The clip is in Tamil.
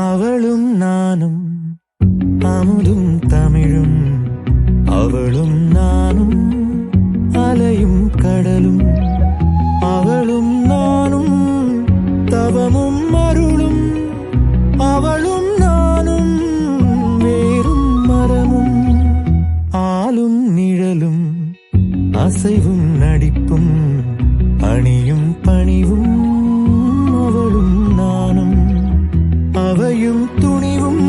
அவளும் நானும் அமுதும் தமிழும், அவளும் நானும் அலையும் கடலும், அவளும் நானும் தவமும் அருளும், அவளும் நானும் வேறும் மரமும், ஆளும் நிழலும் அசைவும் நடிப்பும், அணியும் பணிவும், அவளும் நானும் அவையும் துணிவும்,